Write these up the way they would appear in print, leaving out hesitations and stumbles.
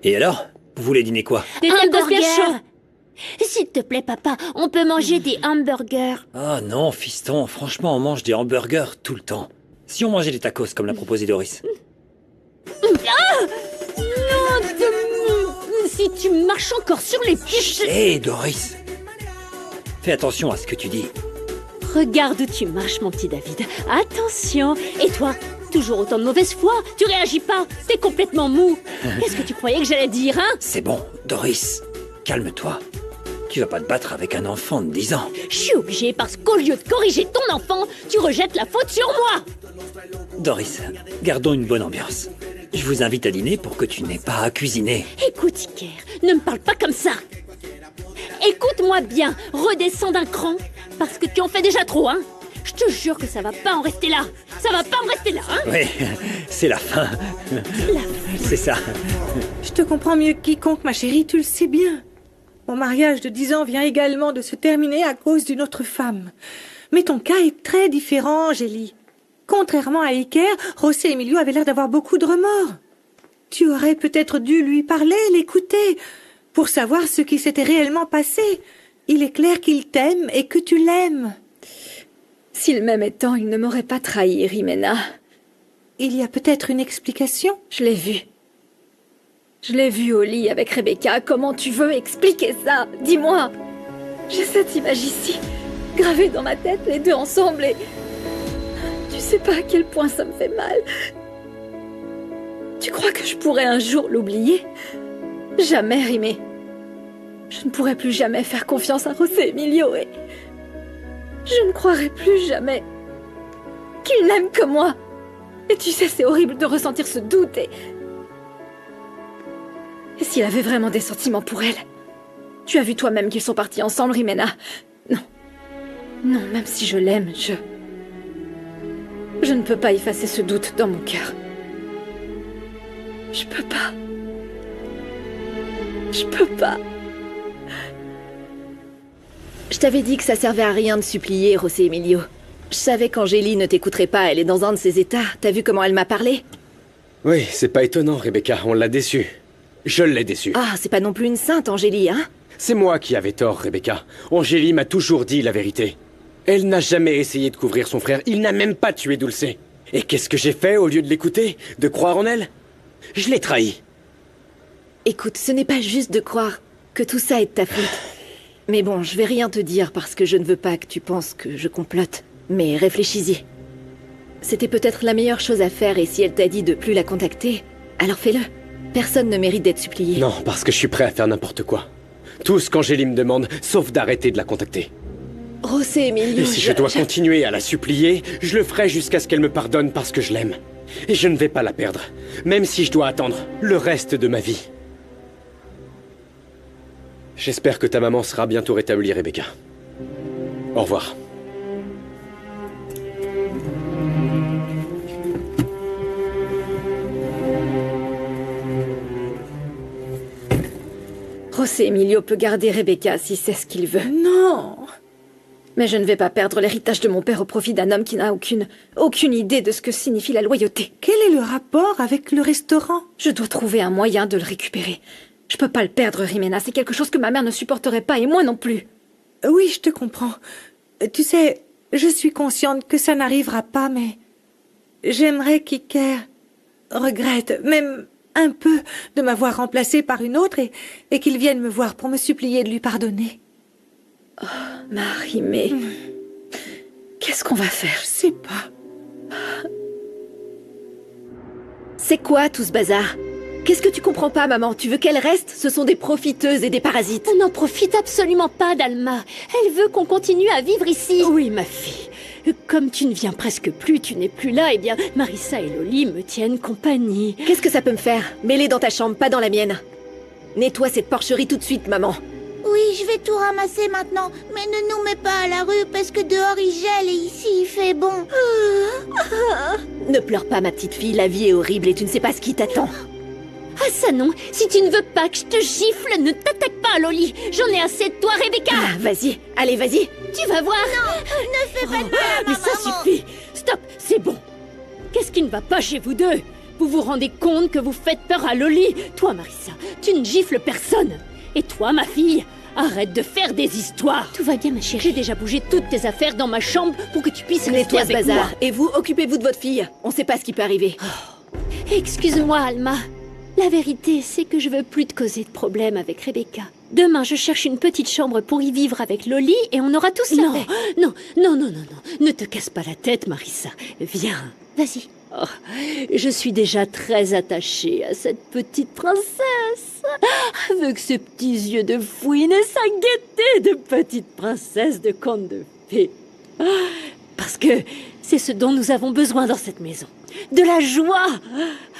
Et alors? Vous voulez dîner quoi? Des tacos bien chauds. Hamburger. S'il te plaît, papa, on peut manger des hamburgers. Ah non, fiston, franchement, on mange des hamburgers tout le temps. Si on mangeait des tacos, comme l'a proposé Doris. Si tu marches encore sur les pieds, Hé, Doris! Fais attention à ce que tu dis. Regarde où tu marches, mon petit David. Attention. Et toi, toujours autant de mauvaise foi. Tu réagis pas. T'es complètement mou. Qu'est-ce que tu croyais que j'allais dire, hein? C'est bon, Doris, calme-toi. Tu vas pas te battre avec un enfant de 10 ans. Je suis obligée parce qu'au lieu de corriger ton enfant, tu rejettes la faute sur moi. Doris, gardons une bonne ambiance. Je vous invite à dîner pour que tu n'aies pas à cuisiner. Écoute, Iker, ne me parle pas comme ça. Écoute-moi bien, redescends d'un cran, parce que tu en fais déjà trop, hein. Je te jure que ça va pas en rester là. Ça va pas en rester là, hein. Oui, c'est la fin. C'est ça. Je te comprends mieux que quiconque, ma chérie, tu le sais bien. Mon mariage de 10 ans vient également de se terminer à cause d'une autre femme. Mais ton cas est très différent, Angélie. Contrairement à Iker, José Emilio avait l'air d'avoir beaucoup de remords. Tu aurais peut-être dû lui parler, l'écouter, pour savoir ce qui s'était réellement passé. Il est clair qu'il t'aime et que tu l'aimes. S'il m'aimait tant, il ne m'aurait pas trahi, Rimena. Il y a peut-être une explication? Je l'ai vu. Je l'ai vu au lit avec Rebecca. Comment tu veux expliquer ça? Dis-moi. J'ai cette image ici, gravée dans ma tête, les deux ensemble, et... Tu sais pas à quel point ça me fait mal. Tu crois que je pourrais un jour l'oublier? Jamais, Rimé. Je ne pourrai plus jamais faire confiance à José Emilio, et... Je ne croirai plus jamais qu'il n'aime que moi. Et tu sais, c'est horrible de ressentir ce doute, et s'il avait vraiment des sentiments pour elle? Tu as vu toi-même qu'ils sont partis ensemble, Rimena. Non. Non, même si je l'aime, je ne peux pas effacer ce doute dans mon cœur. Je peux pas. Je peux pas. Je t'avais dit que ça servait à rien de supplier, José Emilio. Je savais qu'Angélie ne t'écouterait pas, elle est dans un de ses états. T'as vu comment elle m'a parlé? Oui, c'est pas étonnant, Rebecca, on l'a déçue. Je l'ai déçue. Ah, c'est pas non plus une sainte, Angélie, hein? C'est moi qui avais tort, Rebecca. Angélie m'a toujours dit la vérité. Elle n'a jamais essayé de couvrir son frère, il n'a même pas tué Dulce. Et qu'est-ce que j'ai fait au lieu de l'écouter? De croire en elle? Je l'ai trahi. Écoute, ce n'est pas juste de croire que tout ça est de ta faute. Mais bon, je vais rien te dire parce que je ne veux pas que tu penses que je complote. Mais réfléchis-y. C'était peut-être la meilleure chose à faire, et si elle t'a dit de plus la contacter, alors fais-le. Personne ne mérite d'être supplié. Non, parce que je suis prêt à faire n'importe quoi. Tout ce qu'Angélie me demande, sauf d'arrêter de la contacter. José Emilio, Et si je dois continuer à la supplier, je le ferai jusqu'à ce qu'elle me pardonne parce que je l'aime. Et je ne vais pas la perdre, même si je dois attendre le reste de ma vie. J'espère que ta maman sera bientôt rétablie, Rebecca. Au revoir. José Emilio peut garder Rebecca si c'est ce qu'il veut. Non! Mais je ne vais pas perdre l'héritage de mon père au profit d'un homme qui n'a aucune idée de ce que signifie la loyauté. Quel est le rapport avec le restaurant? Je dois trouver un moyen de le récupérer. Je peux pas le perdre, Rimena. C'est quelque chose que ma mère ne supporterait pas, et moi non plus. Oui, je te comprends. Tu sais, je suis consciente que ça n'arrivera pas, mais... J'aimerais qu'Iker regrette, même un peu, de m'avoir remplacée par une autre et qu'il vienne me voir pour me supplier de lui pardonner. Marie-Mé, qu'est-ce qu'on va faire? Je sais pas. C'est quoi tout ce bazar? Qu'est-ce que tu comprends pas, maman? Tu veux qu'elle reste? Ce sont des profiteuses et des parasites. On n'en profite absolument pas d'Alma. Elle veut qu'on continue à vivre ici. Oui, ma fille. Comme tu ne viens presque plus, tu n'es plus là, eh bien, Marissa et Loli me tiennent compagnie. Qu'est-ce que ça peut me faire? Mets-les dans ta chambre, pas dans la mienne. Nettoie cette porcherie tout de suite, maman. Oui, je vais tout ramasser maintenant. Mais ne nous mets pas à la rue parce que dehors il gèle et ici il fait bon. Ne pleure pas, ma petite fille. La vie est horrible et tu ne sais pas ce qui t'attend. Ah ça non, si tu ne veux pas que je te gifle, ne t'attaque pas, Loli. J'en ai assez de toi, Rebecca. Ah, vas-y, allez, vas-y. Tu vas voir. Non, ne fais pas de mal à Mais ma ça maman. suffit. Stop, c'est bon. Qu'est-ce qui ne va pas chez vous deux? Vous vous rendez compte que vous faites peur à Loli? Toi, Marissa, tu ne gifles personne. Et toi, ma fille, arrête de faire des histoires. Tout va bien, ma chérie. J'ai déjà bougé toutes tes affaires dans ma chambre pour que tu puisses rester Nettoie ce avec bazar. moi. Et vous, occupez-vous de votre fille. On sait pas ce qui peut arriver. Excuse-moi, Alma. La vérité, c'est que je veux plus te causer de problème avec Rebecca. Demain, je cherche une petite chambre pour y vivre avec Loli et on aura tous la paix. Non. Ne te casse pas la tête, Marissa. Viens. Vas-y. Oh, je suis déjà très attachée à cette petite princesse. Avec ses petits yeux de fouine et sa gaieté de petite princesse de conte de fées. Parce que c'est ce dont nous avons besoin dans cette maison. De la joie.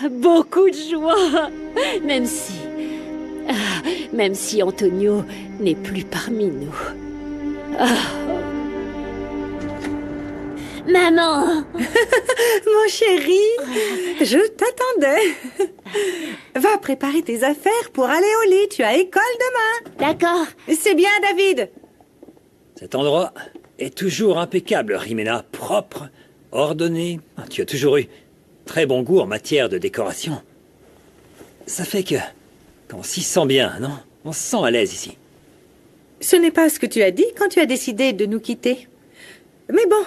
Beaucoup de joie. Même si Antonio n'est plus parmi nous. Maman! Mon chéri, je t'attendais. Va préparer tes affaires pour aller au lit. Tu as école demain. D'accord. C'est bien, David. Cet endroit est toujours impeccable, Rimena. Propre, ordonné. Tu as toujours eu très bon goût en matière de décoration. Ça fait qu'on s'y sent bien, non? On se sent à l'aise ici. Ce n'est pas ce que tu as dit quand tu as décidé de nous quitter. Mais bon,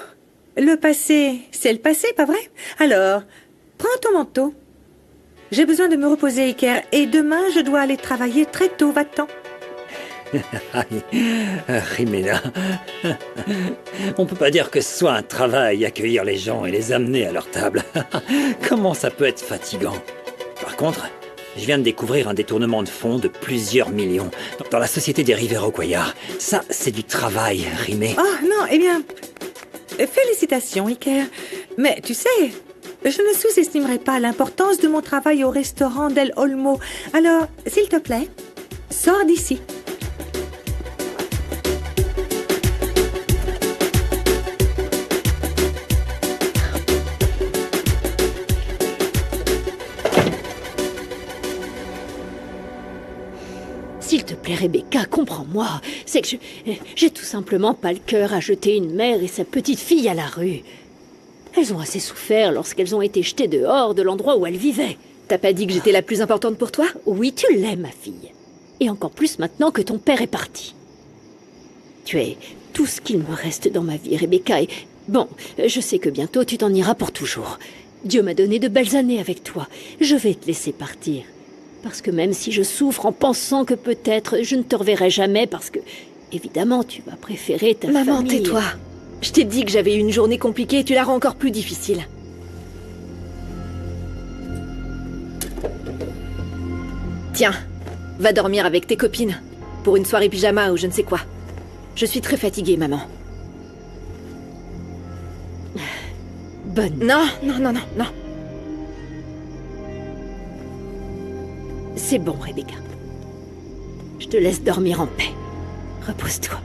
le passé, c'est le passé, pas vrai? Alors, prends ton manteau. J'ai besoin de me reposer, Iker, et demain, je dois aller travailler très tôt, va-t'en. Rimena, on peut pas dire que ce soit un travail, accueillir les gens et les amener à leur table. Comment ça peut être fatigant? Par contre, je viens de découvrir un détournement de fonds de plusieurs millions dans la société des Rivero-Cuellar. Ça, c'est du travail, Rimé. Oh non, eh bien, félicitations, Iker. Mais tu sais, je ne sous-estimerai pas l'importance de mon travail au restaurant d'El Olmo. Alors, s'il te plaît, sors d'ici. S'il te plaît, Rebecca, comprends-moi. C'est que j'ai tout simplement pas le cœur à jeter une mère et sa petite fille à la rue. Elles ont assez souffert lorsqu'elles ont été jetées dehors de l'endroit où elles vivaient. T'as pas dit que j'étais la plus importante pour toi? Oui, tu l'es, ma fille. Et encore plus maintenant que ton père est parti. Tu es tout ce qu'il me reste dans ma vie, Rebecca, et... Bon, je sais que bientôt tu t'en iras pour toujours. Dieu m'a donné de belles années avec toi. Je vais te laisser partir. Parce que même si je souffre en pensant que peut-être je ne te reverrai jamais, parce que, évidemment, tu vas préférer ta famille... Maman, tais-toi. Je t'ai dit que j'avais eu une journée compliquée et tu la rends encore plus difficile. Tiens, va dormir avec tes copines. Pour une soirée pyjama ou je ne sais quoi. Je suis très fatiguée, maman. Bonne... Non. C'est bon, Rebecca. Je te laisse dormir en paix. Repose-toi.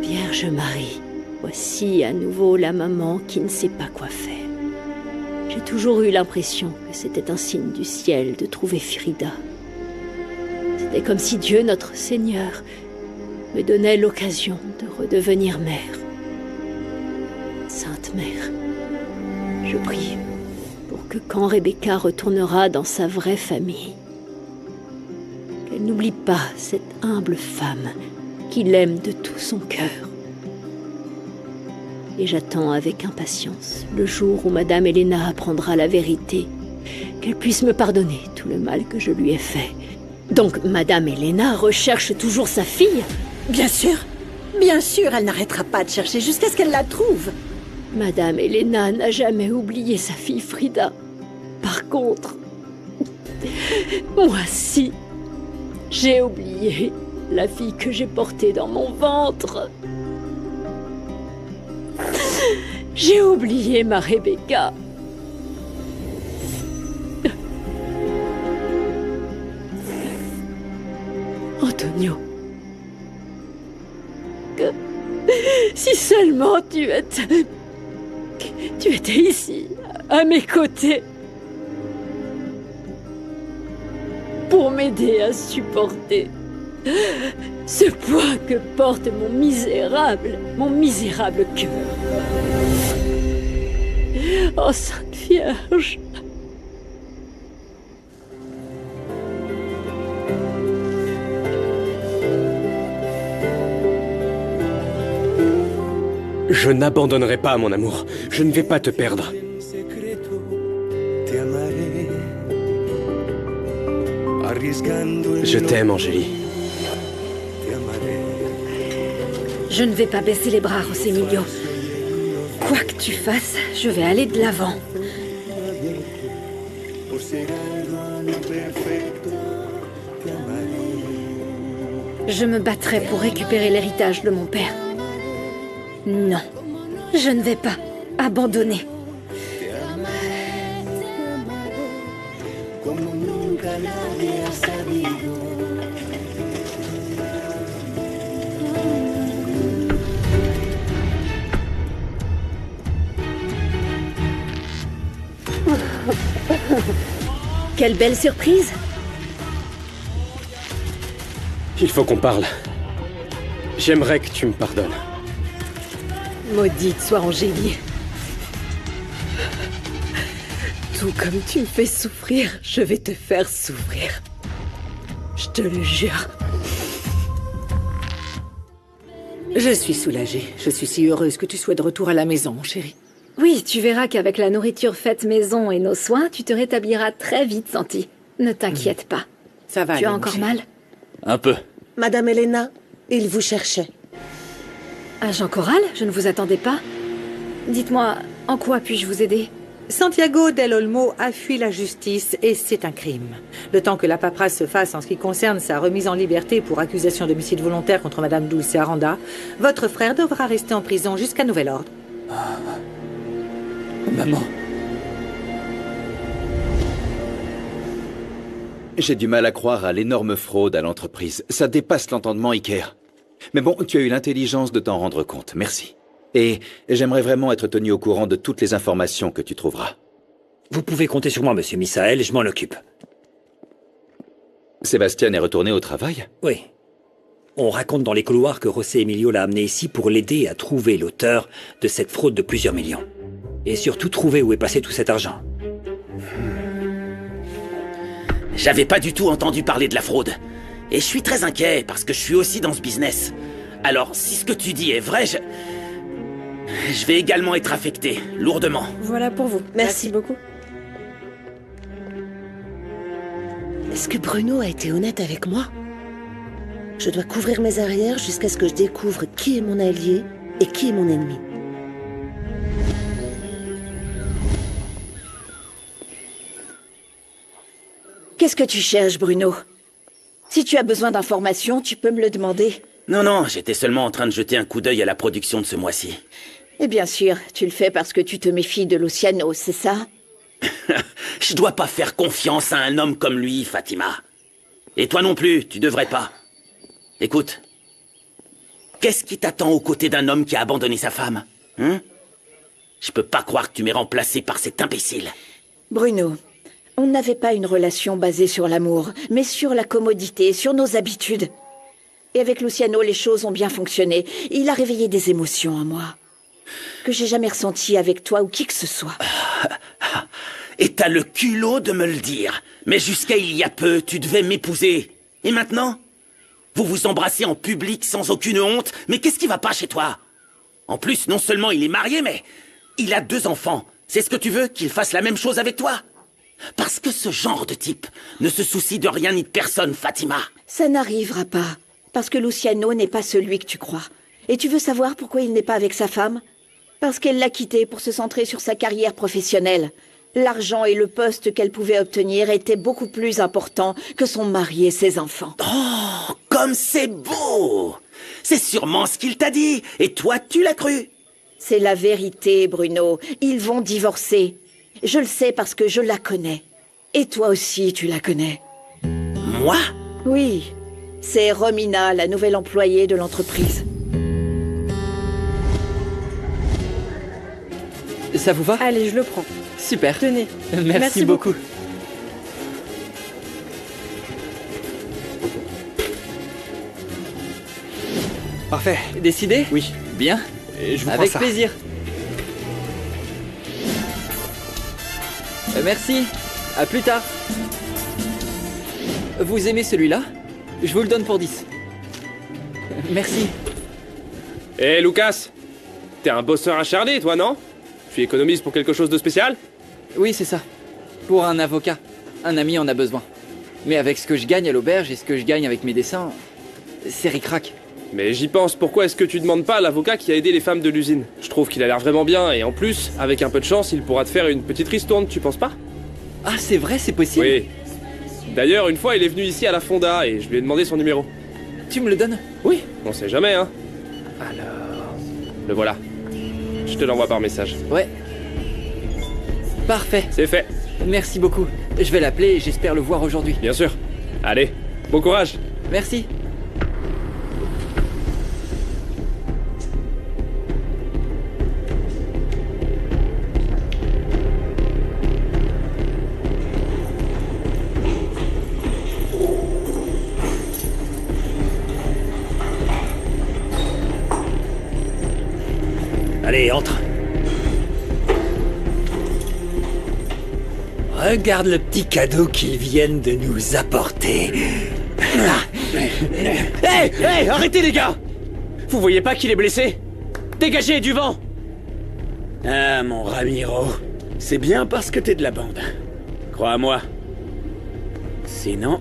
Vierge Marie, voici à nouveau la maman qui ne sait pas quoi faire. J'ai toujours eu l'impression que c'était un signe du ciel de trouver Frida. C'était comme si Dieu, notre Seigneur, me donnait l'occasion de redevenir mère. Sainte Mère, je prie pour que quand Rebecca retournera dans sa vraie famille, qu'elle n'oublie pas cette humble femme qui l'aime de tout son cœur. Et j'attends avec impatience le jour où Madame Elena apprendra la vérité, qu'elle puisse me pardonner tout le mal que je lui ai fait. Donc Madame Elena recherche toujours sa fille ? Bien sûr, elle n'arrêtera pas de chercher jusqu'à ce qu'elle la trouve. Madame Elena n'a jamais oublié sa fille Frida. Par contre, moi si, j'ai oublié la fille que j'ai portée dans mon ventre. J'ai oublié ma Rebecca. Antonio. Si seulement tu étais ici, à mes côtés. pour m'aider à supporter ce poids que porte mon misérable cœur. Oh, Sainte Vierge! Je n'abandonnerai pas, mon amour. Je ne vais pas te perdre. Je t'aime, Angélie. Je ne vais pas baisser les bras, Rosemilio. Quoi que tu fasses, je vais aller de l'avant. Je me battrai pour récupérer l'héritage de mon père. Non, je ne vais pas abandonner. Quelle belle surprise! Il faut qu'on parle. J'aimerais que tu me pardonnes. Maudite soit Angélie. Tout comme tu me fais souffrir, je vais te faire souffrir. Je te le jure. Je suis soulagée. Je suis si heureuse que tu sois de retour à la maison, mon chéri. Oui, tu verras qu'avec la nourriture faite maison et nos soins, tu te rétabliras très vite, Santi. Ne t'inquiète pas. Ça va Tu as aller, mon encore chéri. mal? Un peu. Madame Elena, il vous cherchait. Agent Choral, je ne vous attendais pas. Dites-moi, en quoi puis-je vous aider? Santiago del Olmo a fui la justice et c'est un crime. Le temps que la paperasse se fasse en ce qui concerne sa remise en liberté pour accusation d'homicide volontaire contre Madame Dulce Aranda, votre frère devra rester en prison jusqu'à nouvel ordre. Maman. J'ai du mal à croire à l'énorme fraude à l'entreprise. Ça dépasse l'entendement, Iker. Mais bon, tu as eu l'intelligence de t'en rendre compte. Merci. Et j'aimerais vraiment être tenu au courant de toutes les informations que tu trouveras. Vous pouvez compter sur moi, monsieur Misael, je m'en occupe. Sébastien est retourné au travail? Oui. On raconte dans les couloirs que José Emilio l'a amené ici pour l'aider à trouver l'auteur de cette fraude de plusieurs millions. Et surtout trouver où est passé tout cet argent. J'avais pas du tout entendu parler de la fraude. Et je suis très inquiet parce que je suis aussi dans ce business. Alors, si ce que tu dis est vrai, je vais également être affecté, lourdement. Voilà pour vous. Merci beaucoup. Est-ce que Bruno a été honnête avec moi? Je dois couvrir mes arrières jusqu'à ce que je découvre qui est mon allié et qui est mon ennemi. Qu'est-ce que tu cherches, Bruno? Si tu as besoin d'informations, tu peux me le demander. Non, j'étais seulement en train de jeter un coup d'œil à la production de ce mois-ci. Et bien sûr, tu le fais parce que tu te méfies de Luciano, c'est ça? Je dois pas faire confiance à un homme comme lui, Fatima. Et toi non plus, tu devrais pas. Écoute, qu'est-ce qui t'attend aux côtés d'un homme qui a abandonné sa femme? Je peux pas croire que tu m'aies remplacé par cet imbécile. Bruno, on n'avait pas une relation basée sur l'amour, mais sur la commodité, sur nos habitudes. Et avec Luciano, les choses ont bien fonctionné. Il a réveillé des émotions en moi que j'ai jamais ressenties avec toi ou qui que ce soit. Et t'as le culot de me le dire. Mais jusqu'à il y a peu, tu devais m'épouser. Et maintenant? Vous vous embrassez en public sans aucune honte. Mais qu'est-ce qui va pas chez toi? En plus, non seulement il est marié, mais il a 2 enfants. C'est ce que tu veux, qu'il fasse la même chose avec toi? Parce que ce genre de type ne se soucie de rien ni de personne, Fatima. Ça n'arrivera pas, parce que Luciano n'est pas celui que tu crois. Et tu veux savoir pourquoi il n'est pas avec sa femme? Parce qu'elle l'a quitté pour se centrer sur sa carrière professionnelle. L'argent et le poste qu'elle pouvait obtenir étaient beaucoup plus importants que son mari et ses enfants. Oh, comme c'est beau! C'est sûrement ce qu'il t'a dit, et toi tu l'as cru. C'est la vérité, Bruno. Ils vont divorcer. Je le sais parce que je la connais. Et toi aussi, tu la connais. Moi? Oui, c'est Romina, la nouvelle employée de l'entreprise. Ça vous va? Allez, je le prends. Super. Tenez. Merci beaucoup. Parfait. Décidé? Oui. Bien. Et je vous prends Avec ça. plaisir. Merci. À plus tard. Vous aimez celui-là? Je vous le donne pour 10. Merci. Hé Lucas, t'es un bosseur acharné toi, non? Tu économises pour quelque chose de spécial? Oui, c'est ça. Pour un avocat. Un ami en a besoin. Mais avec ce que je gagne à l'auberge et ce que je gagne avec mes dessins, c'est ric-rac. Mais j'y pense, pourquoi est-ce que tu demandes pas à l'avocat qui a aidé les femmes de l'usine? Je trouve qu'il a l'air vraiment bien, et en plus, avec un peu de chance, il pourra te faire une petite ristourne, tu penses pas? Ah, c'est vrai, c'est possible? Oui. D'ailleurs, une fois, il est venu ici à la Fonda, et je lui ai demandé son numéro. Tu me le donnes? Oui, on sait jamais, hein. Alors... le voilà. Je te l'envoie par message. Ouais. Parfait. C'est fait. Merci beaucoup. Je vais l'appeler et j'espère le voir aujourd'hui. Bien sûr. Allez, bon courage. Merci. Allez, entre. Regarde le petit cadeau qu'ils viennent de nous apporter. Hey, arrêtez les gars! Vous voyez pas qu'il est blessé? Dégagez du vent! Ah, mon Ramiro, c'est bien parce que t'es de la bande. Crois-moi. Sinon...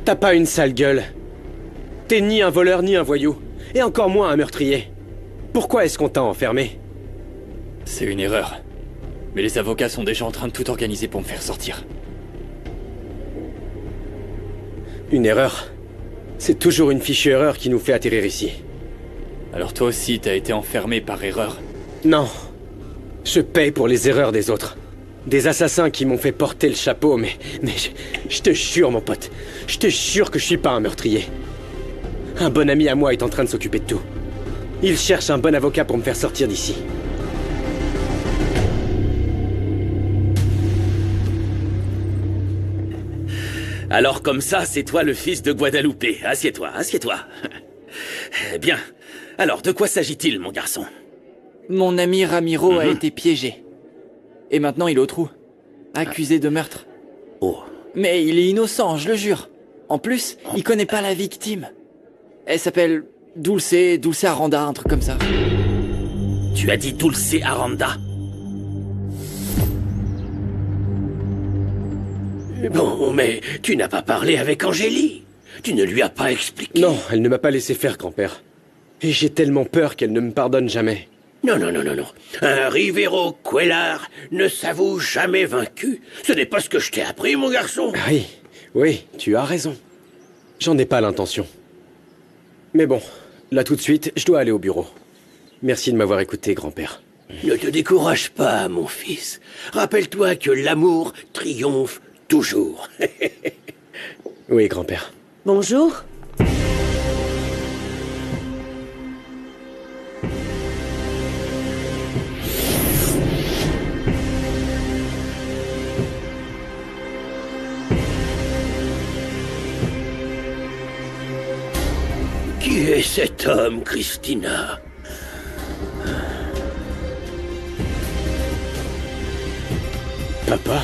T'as pas une sale gueule. T'es ni un voleur ni un voyou. Et encore moins un meurtrier. Pourquoi est-ce qu'on t'a enfermé? C'est une erreur. Mais les avocats sont déjà en train de tout organiser pour me faire sortir. Une erreur? C'est toujours une fichue erreur qui nous fait atterrir ici. Alors toi aussi, t'as été enfermé par erreur? Non. Je paye pour les erreurs des autres. Des assassins qui m'ont fait porter le chapeau, mais je te jure, mon pote, je te jure que je suis pas un meurtrier. Un bon ami à moi est en train de s'occuper de tout. Il cherche un bon avocat pour me faire sortir d'ici. Alors comme ça, c'est toi le fils de Guadalupe. Assieds-toi, assieds-toi. Bien. Alors, de quoi s'agit-il, mon garçon? Mon ami Ramiro a été piégé. Et maintenant il est au trou. Accusé de meurtre. Oh. Mais il est innocent, je le jure. En plus, il connaît pas la victime. Elle s'appelle Dulce Aranda, un truc comme ça. Tu as dit Dulce Aranda? Bon, mais tu n'as pas parlé avec Angélie. Tu ne lui as pas expliqué. Non, elle ne m'a pas laissé faire, grand-père. Et j'ai tellement peur qu'elle ne me pardonne jamais. Non. Un Rivero Cuellar ne s'avoue jamais vaincu. Ce n'est pas ce que je t'ai appris, mon garçon. Oui, tu as raison. J'en ai pas l'intention. Mais bon, là tout de suite, je dois aller au bureau. Merci de m'avoir écouté, grand-père. Ne te décourage pas, mon fils. Rappelle-toi que l'amour triomphe toujours. Oui, grand-père. Bonjour. Qui est cet homme, Christina? Papa?